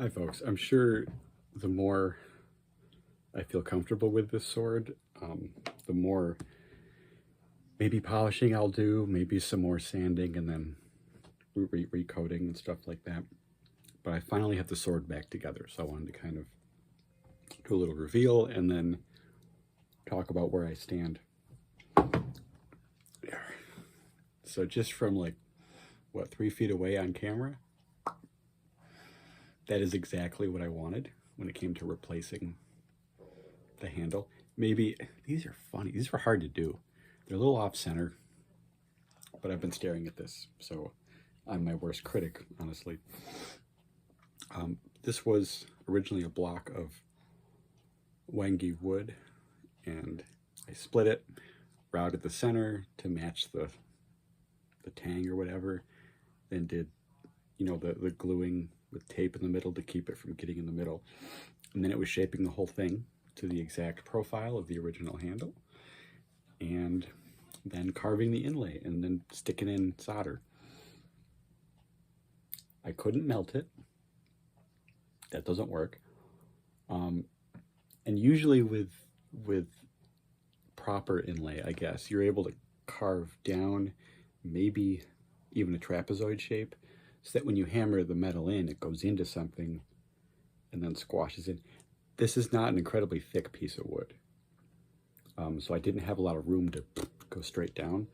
Hi folks, I'm sure the more I feel comfortable with this sword, the more maybe polishing I'll do, maybe some more sanding and then recoating and stuff like that. But I finally have the sword back together, so I wanted to kind of do a little reveal and then talk about where I stand. So just from like, what, 3 feet away on camera, that is exactly what I wanted when it came to replacing the handle. Maybe, these are funny, these are hard to do. They're a little off center, but I've been staring at this, so I'm my worst critic, honestly. This was originally a block of Wangi wood, and I split it, routed the center to match the tang or whatever, then did, the gluing with tape in the middle to keep it from getting in the middle. And then it was shaping the whole thing to the exact profile of the original handle, and then carving the inlay and then sticking in solder. I couldn't melt it. That doesn't work. And usually with proper inlay, I guess, you're able to carve down maybe even a trapezoid shape so that when you hammer the metal in, it goes into something and then squashes in. This is not an incredibly thick piece of wood. So I didn't have a lot of room to go straight down.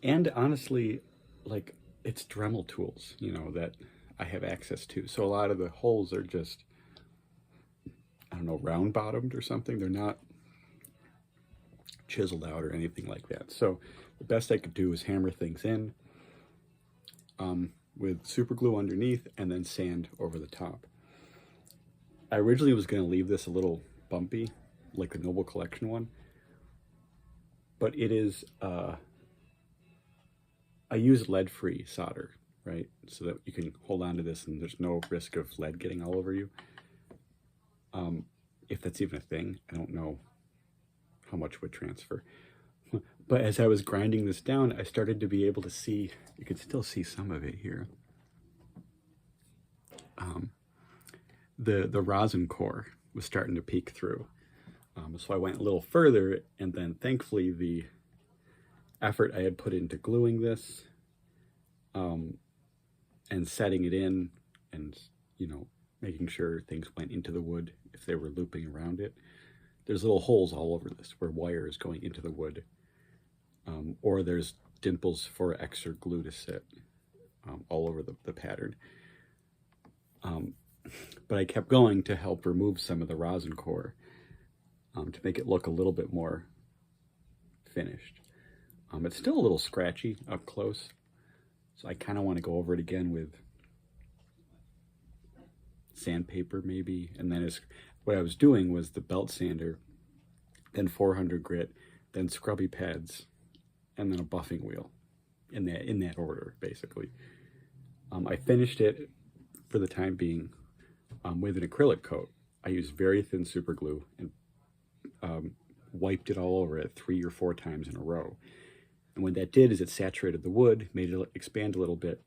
And honestly, like, it's Dremel tools, that I have access to. So a lot of the holes are just, I don't know, round bottomed or something. They're not chiseled out or anything like that. So the best I could do is hammer things in with super glue underneath and then sand over the top. I originally was going to leave this a little bumpy, like the Noble Collection one, but it is, I use lead-free solder, right? So that you can hold on to this and there's no risk of lead getting all over you. If that's even a thing, I don't know how much would transfer. But as I was grinding this down, I started to be able to see, you can still see some of it here, the rosin core was starting to peek through. So I went a little further, and then thankfully the effort I had put into gluing this and setting it in and, making sure things went into the wood if they were looping around it. There's little holes all over this where wire is going into the wood, or there's dimples for extra glue to sit all over the pattern. But I kept going to help remove some of the rosin core to make it look a little bit more finished. It's still a little scratchy up close, so I kind of want to go over it again with sandpaper maybe. And then what I was doing was the belt sander, then 400 grit, then scrubby pads, and then a buffing wheel, in that order, basically. I finished it for the time being with an acrylic coat. I used very thin super glue and wiped it all over it 3 or 4 times in a row. And what that did is it saturated the wood, made it expand a little bit,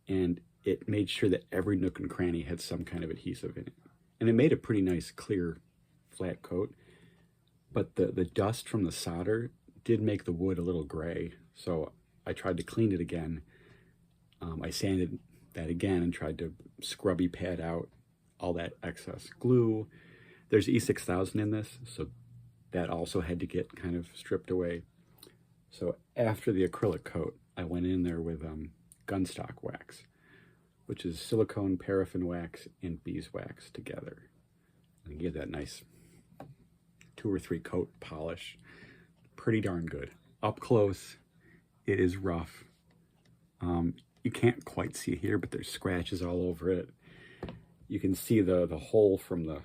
and it made sure that every nook and cranny had some kind of adhesive in it. And it made a pretty nice, clear, flat coat. But the dust from the solder did make the wood a little gray, so I tried to clean it again. I sanded that again and tried to scrubby pad out all that excess glue. There's E6000 in this, so that also had to get kind of stripped away. So after the acrylic coat, I went in there with gunstock wax, which is silicone, paraffin wax, and beeswax together. And give that nice 2 or 3 coat polish. Pretty darn good. Up close, it is rough. You can't quite see here, but there's scratches all over it. You can see the hole from the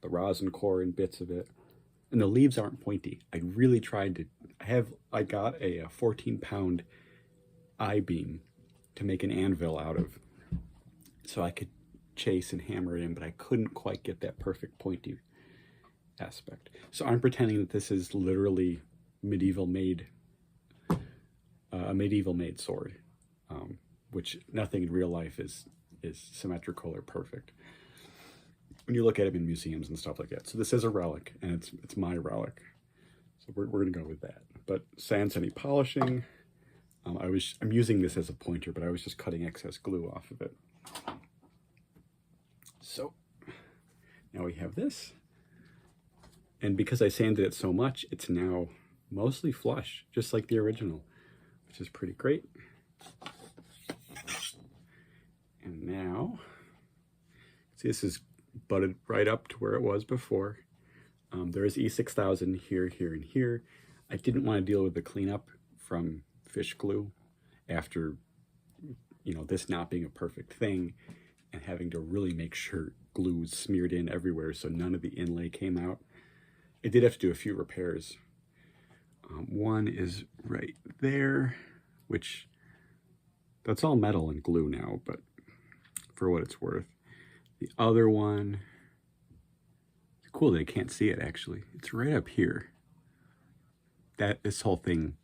rosin core in bits of it. And the leaves aren't pointy. I really tried to I got a 14-pound I-beam to make an anvil out of, so I could chase and hammer it in, but I couldn't quite get that perfect pointy aspect. So I'm pretending that this is literally a medieval made sword, which nothing in real life is is symmetrical or perfect when you look at them in museums and stuff like that. So this is a relic, and it's my relic. So we're going to go with that. But sans any polishing, I'm using this as a pointer, but I was just cutting excess glue off of it. So now we have this. And because I sanded it so much, it's now mostly flush, just like the original, which is pretty great. And now, see, this is butted right up to where it was before. There is E6000 here, here, and here. I didn't want to deal with the cleanup from fish glue after, you know, this not being a perfect thing and having to really make sure glue was smeared in everywhere so none of the inlay came out. I did have to do a few repairs. One is right there, which that's all metal and glue now, but for what it's worth. The other one, it's cool that I can't see it actually. It's right up here. This whole thing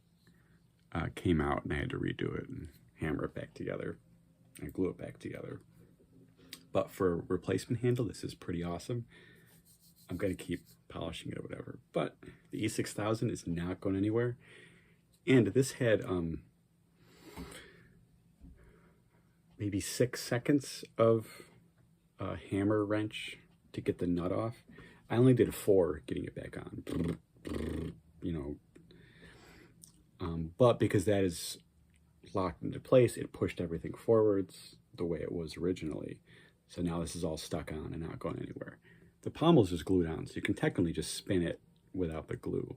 came out and I had to redo it and hammer it back together and glue it back together. But for replacement handle, this is pretty awesome. I'm going to keep polishing it or whatever. But the E6000 is not going anywhere. And this had maybe 6 seconds of hammer wrench to get the nut off. I only did 4 getting it back on. You know. But because that is locked into place, it pushed everything forwards the way it was originally. So now this is all stuck on and not going anywhere. The pommel's just glued on, so you can technically just spin it without the glue.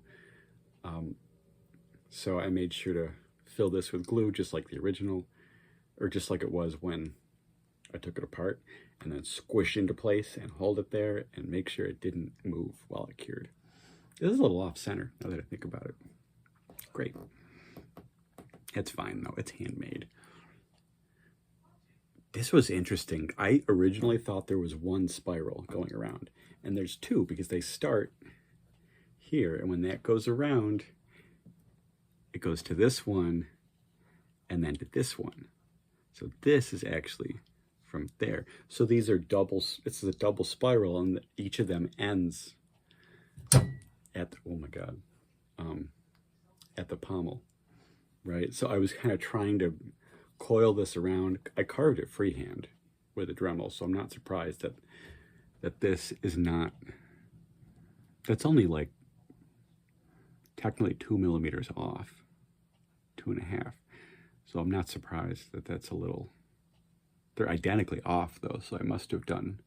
So I made sure to fill this with glue just like the original, or just like it was when I took it apart, and then squish into place and hold it there and make sure it didn't move while it cured. This is a little off center now that I think about it. Great. It's fine though, it's handmade. This was interesting. I originally thought there was 1 spiral going around, and there's 2 because they start here, and when that goes around, it goes to this one and then to this one. So this is actually from there. So these are doubles. It's a double spiral, and each of them ends at the, oh my god, at the pommel, right? So I was kind of trying to coil this around. I carved it freehand with a Dremel, so I'm not surprised that this is not. That's only like technically 2 millimeters off, 2.5. So I'm not surprised that that's a little. They're identically off though, so I must have done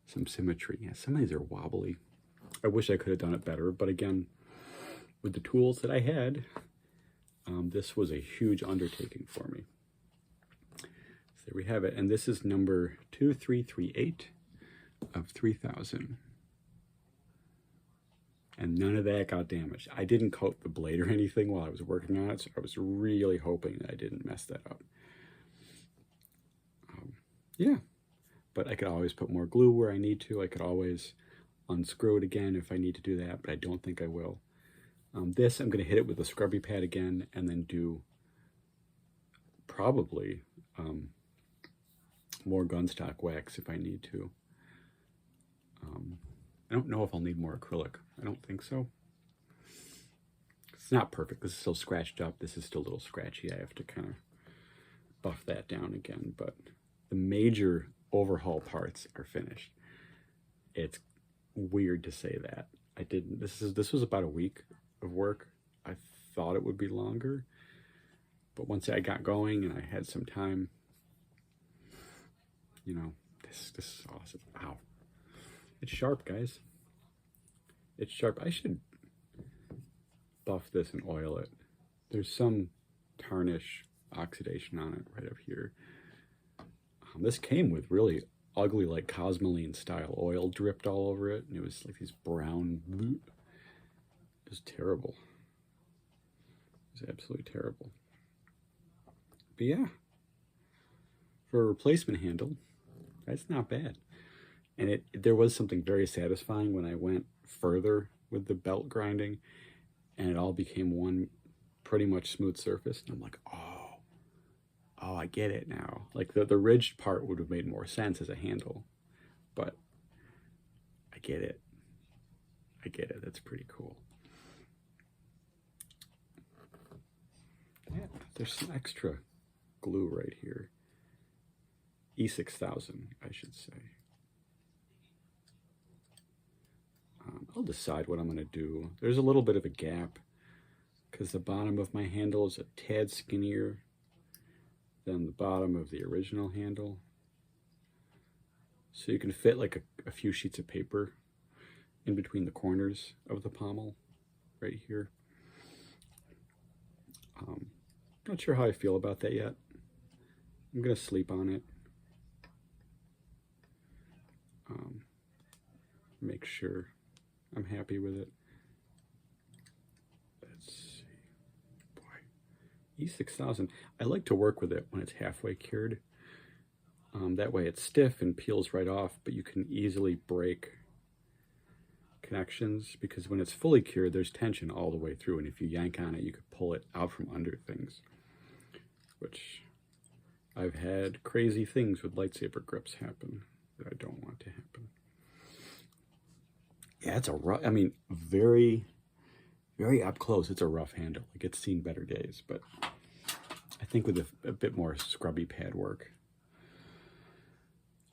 some symmetry. Yeah, some of these are wobbly. I wish I could have done it better, but again, with the tools that I had, this was a huge undertaking for me. So there we have it, and this is number 2338 of 3000. And none of that got damaged. I didn't coat the blade or anything while I was working on it, so I was really hoping that I didn't mess that up. Yeah, but I could always put more glue where I need to. I could always unscrew it again if I need to do that, but I don't think I will. This, I'm going to hit it with a scrubby pad again and then do probably more gunstock wax if I need to. I don't know if I'll need more acrylic. I don't think so. It's not perfect. This is still scratched up. This is still a little scratchy. I have to kind of buff that down again, but the major overhaul parts are finished. It's weird to say that. I didn't. This was about a week of work. I thought it would be longer, but once I got going and I had some time, you know, this is awesome. Wow, it's sharp, guys. It's sharp. I should buff this and oil it. There's some tarnish oxidation on it right up here. This came with really ugly, like Cosmoline style oil dripped all over it, and it was like these brown. It was terrible. It was absolutely terrible. But yeah, for a replacement handle, that's not bad. And there was something very satisfying when I went further with the belt grinding, and it all became one pretty much smooth surface. And I'm like, oh, I get it now. Like the ridged part would have made more sense as a handle, but I get it. I get it. That's pretty cool. Yeah, there's some extra glue right here. E6000, I should say. I'll decide what I'm going to do. There's a little bit of a gap because the bottom of my handle is a tad skinnier than the bottom of the original handle. So you can fit like a few sheets of paper in between the corners of the pommel right here. Not sure how I feel about that yet. I'm going to sleep on it. Make sure I'm happy with it. Let's see. Boy, E6000. I like to work with it when it's halfway cured. That way it's stiff and peels right off, but you can easily break connections because when it's fully cured, there's tension all the way through. And if you yank on it, you could pull it out from under things, which I've had crazy things with lightsaber grips happen that I don't want to happen. Yeah, it's a rough, I mean, very, very up close, it's a rough handle. Like, it's seen better days, but I think with a bit more scrubby pad work,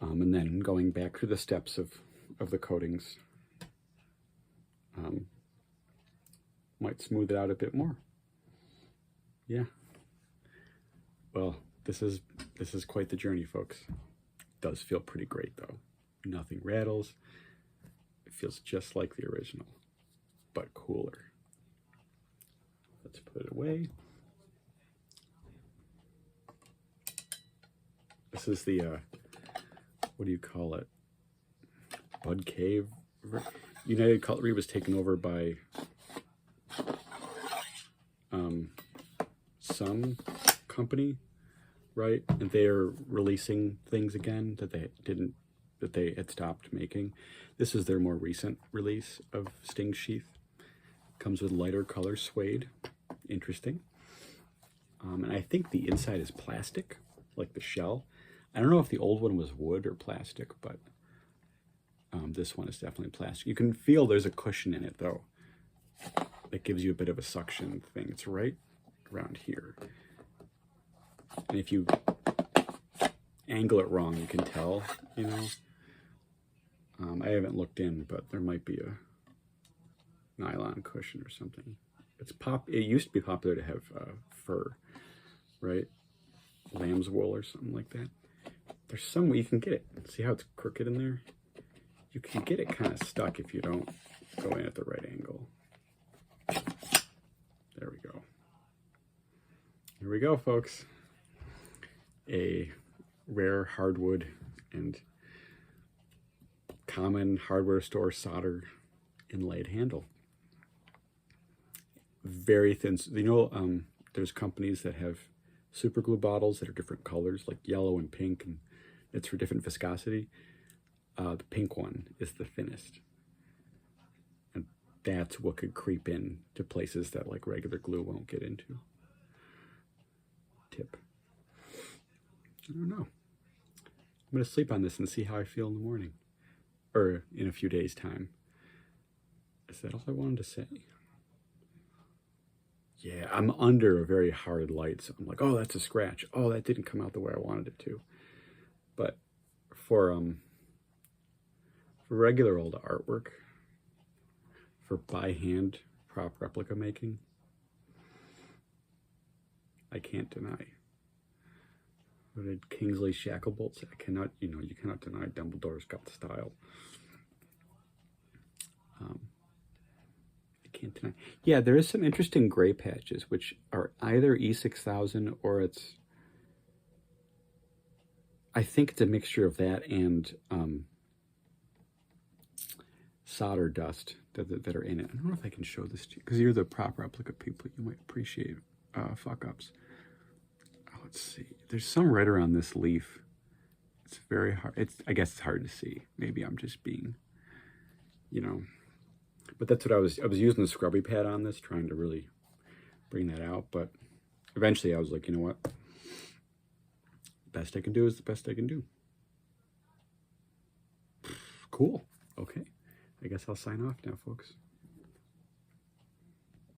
and then going back through the steps of the coatings, might smooth it out a bit more. Yeah. Well, this is quite the journey, folks. It does feel pretty great, though. Nothing rattles. It feels just like the original, but cooler. Let's put it away. This is the, what do you call it? Bud Cave? United Cutlery was taken over by some company, right? And they are releasing things again that they had stopped making. This is their more recent release of Sting Sheath. Comes with lighter color suede. Interesting. And I think the inside is plastic, like the shell. I don't know if the old one was wood or plastic, but this one is definitely plastic. You can feel there's a cushion in it, though. That gives you a bit of a suction thing. It's right around here. And if you angle it wrong, you can tell, you know. I haven't looked in, but there might be a nylon cushion or something. It used to be popular to have fur, right? Lamb's wool or something like that. There's some way you can get it. See how it's crooked in there? You can get it kind of stuck if you don't go in at the right angle. There we go. Here we go, folks. A rare hardwood and common hardware store solder inlaid handle. Very thin. You know, there's companies that have super glue bottles that are different colors, like yellow and pink, and it's for different viscosity. The pink one is the thinnest. And that's what could creep in to places that like regular glue won't get into. Tip. I don't know. I'm going to sleep on this and see how I feel in the morning. Or in a few days' time. Is that all I wanted to say? Yeah, I'm under a very hard light, so I'm like, oh, that's a scratch. Oh, that didn't come out the way I wanted it to. But for regular old artwork, for by hand prop replica making, I can't deny. What did Kingsley Shacklebolt say? I cannot, you cannot deny Dumbledore's got the style. I can't deny. Yeah, there is some interesting gray patches, which are either E6000 or it's, I think it's a mixture of that and solder dust that are in it. I don't know if I can show this to you, because you're the prop replica people. You might appreciate fuck-ups. Let's see. There's some right around this leaf. It's very hard. I guess it's hard to see. Maybe I'm just being, But that's what I was using the scrubby pad on this, trying to really bring that out. But eventually I was like, you know what? best I can do is the best I can do. Cool. Okay. I guess I'll sign off now, folks.